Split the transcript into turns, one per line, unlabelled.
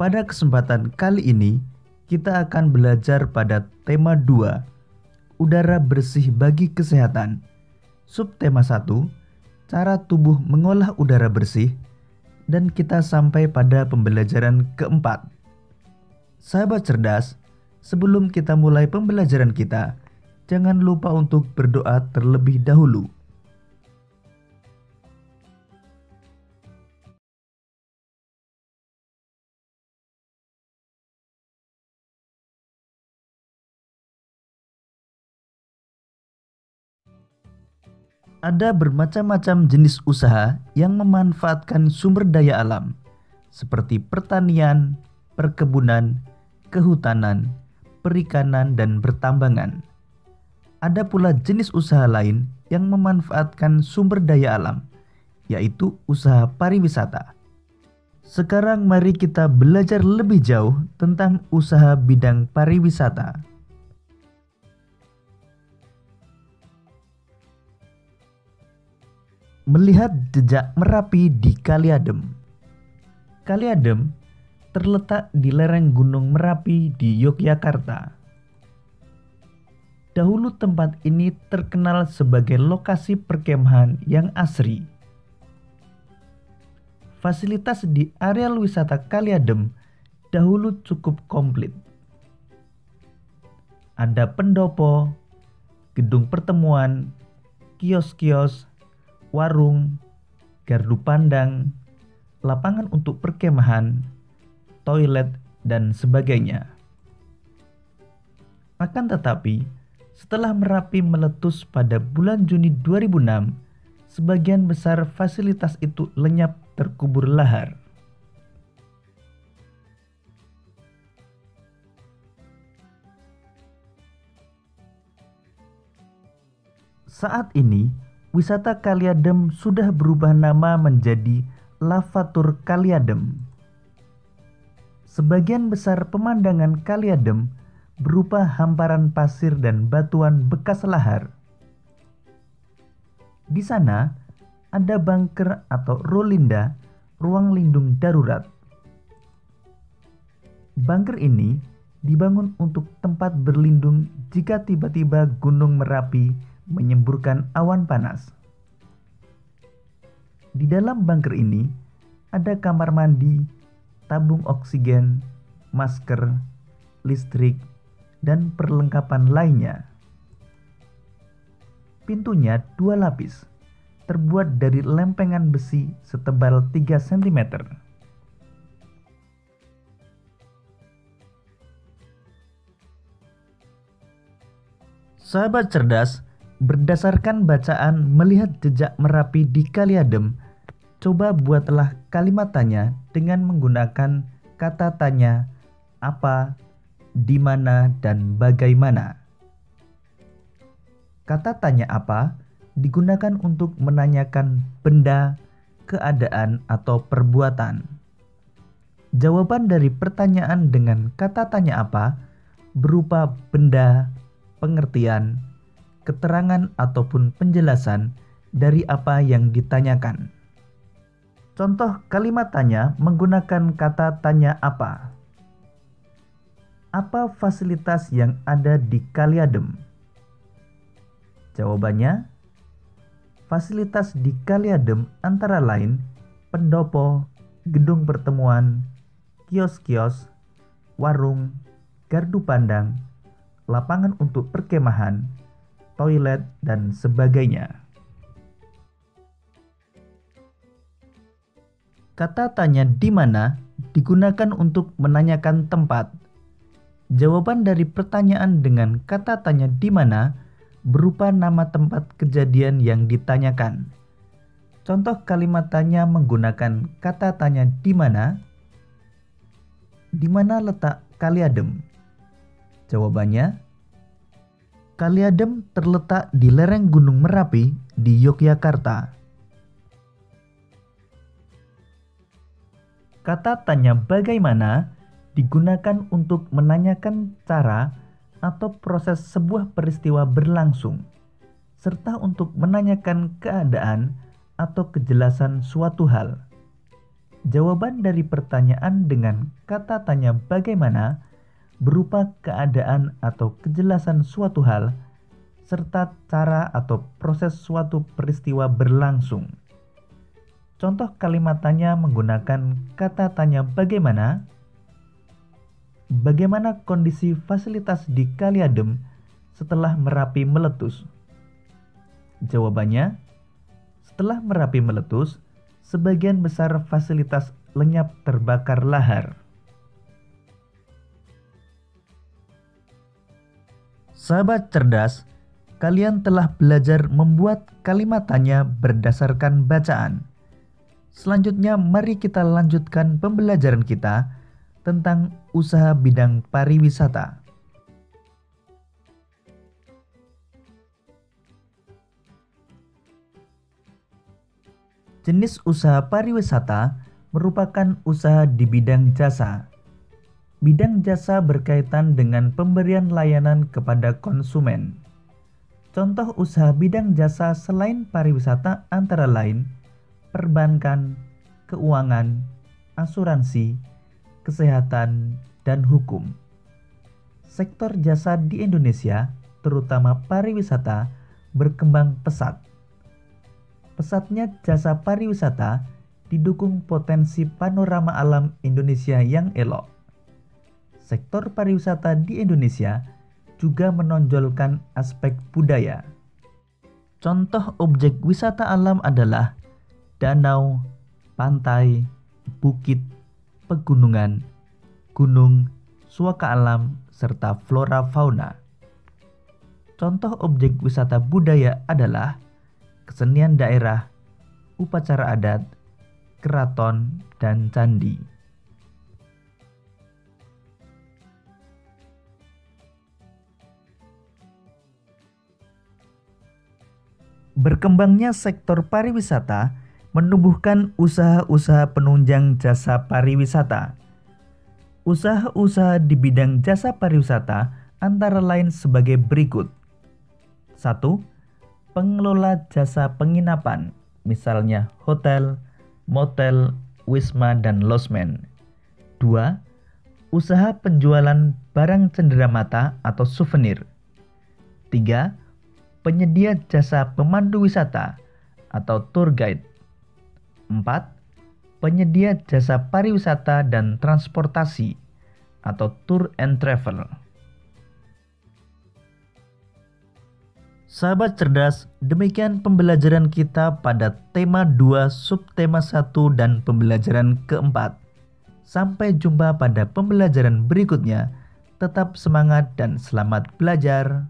Pada kesempatan kali ini, kita akan belajar pada tema 2, udara bersih bagi kesehatan. Subtema 1, cara tubuh mengolah udara bersih, dan kita sampai pada pembelajaran keempat. Sahabat cerdas, sebelum kita mulai pembelajaran kita, jangan lupa untuk berdoa terlebih dahulu. Ada bermacam-macam jenis usaha yang memanfaatkan sumber daya alam, seperti pertanian, perkebunan, kehutanan, perikanan, dan pertambangan. Ada pula jenis usaha lain yang memanfaatkan sumber daya alam, yaitu usaha pariwisata. Sekarang mari kita belajar lebih jauh tentang usaha bidang pariwisata. Melihat jejak Merapi di Kali Adem. Kali Adem terletak di lereng Gunung Merapi di Yogyakarta. Dahulu tempat ini terkenal sebagai lokasi perkemahan yang asri. Fasilitas di areal wisata Kali Adem dahulu cukup komplit. Ada pendopo, gedung pertemuan, kios-kios, warung, gardu pandang, lapangan untuk perkemahan, toilet, dan sebagainya. Akan tetapi, setelah Merapi meletus pada bulan Juni 2006, sebagian besar fasilitas itu lenyap terkubur lahar. Saat ini, wisata Kali Adem sudah berubah nama menjadi Lavatur Kali Adem. Sebagian besar pemandangan Kali Adem berupa hamparan pasir dan batuan bekas lahar. Di sana ada bunker atau rolinda, ruang lindung darurat. Bunker ini dibangun untuk tempat berlindung jika tiba-tiba Gunung Merapi menyemburkan awan panas. Di dalam bunker ini ada kamar mandi, tabung oksigen, masker, listrik, dan perlengkapan lainnya. Pintunya 2 lapis, terbuat dari lempengan besi setebal 3 cm. Sahabat cerdas, berdasarkan bacaan melihat jejak Merapi di Kali Adem, coba buatlah kalimat tanya dengan menggunakan kata tanya apa, di mana, dan bagaimana. Kata tanya apa digunakan untuk menanyakan benda, keadaan, atau perbuatan. Jawaban dari pertanyaan dengan kata tanya apa berupa benda, pengertian, keterangan ataupun penjelasan dari apa yang ditanyakan. Contoh kalimat tanya menggunakan kata tanya apa. Apa fasilitas yang ada di Kali Adem? Jawabannya, fasilitas di Kali Adem antara lain pendopo, gedung pertemuan, kios-kios, warung, gardu pandang, lapangan untuk perkemahan, toilet, dan sebagainya. Kata tanya di mana digunakan untuk menanyakan tempat. Jawaban dari pertanyaan dengan kata tanya di mana berupa nama tempat kejadian yang ditanyakan. Contoh kalimat tanya menggunakan kata tanya di mana. Di mana letak Kali Adem? Jawabannya, Kali Adem terletak di lereng Gunung Merapi di Yogyakarta. Kata tanya bagaimana digunakan untuk menanyakan cara atau proses sebuah peristiwa berlangsung, serta untuk menanyakan keadaan atau kejelasan suatu hal. Jawaban dari pertanyaan dengan kata tanya bagaimana berupa keadaan atau kejelasan suatu hal serta cara atau proses suatu peristiwa berlangsung. Contoh kalimat tanya menggunakan kata tanya bagaimana. Bagaimana kondisi fasilitas di Kali Adem setelah Merapi meletus? Jawabannya, setelah Merapi meletus, sebagian besar fasilitas lenyap terbakar lahar. Sahabat cerdas, kalian telah belajar membuat kalimat tanya berdasarkan bacaan. Selanjutnya, mari kita lanjutkan pembelajaran kita tentang usaha bidang pariwisata. Jenis usaha pariwisata merupakan usaha di bidang jasa. Bidang jasa berkaitan dengan pemberian layanan kepada konsumen. Contoh usaha bidang jasa selain pariwisata antara lain perbankan, keuangan, asuransi, kesehatan, dan hukum. Sektor jasa di Indonesia, terutama pariwisata, berkembang pesat. Pesatnya jasa pariwisata didukung potensi panorama alam Indonesia yang elok. Sektor pariwisata di Indonesia juga menonjolkan aspek budaya. Contoh objek wisata alam adalah danau, pantai, bukit, pegunungan, gunung, suaka alam, serta flora fauna. Contoh objek wisata budaya adalah kesenian daerah, upacara adat, keraton, dan candi. Berkembangnya sektor pariwisata menumbuhkan usaha-usaha penunjang jasa pariwisata. Usaha-usaha di bidang jasa pariwisata antara lain sebagai berikut. 1. Pengelola jasa penginapan, misalnya hotel, motel, wisma, dan losmen. 2. Usaha penjualan barang cenderamata atau souvenir. 3. Penyedia jasa pemandu wisata atau tour guide. 4. Penyedia jasa pariwisata dan transportasi atau tour and travel. Sahabat cerdas, demikian pembelajaran kita pada tema 2, subtema 1, dan pembelajaran keempat. Sampai jumpa pada pembelajaran berikutnya. Tetap semangat dan selamat belajar.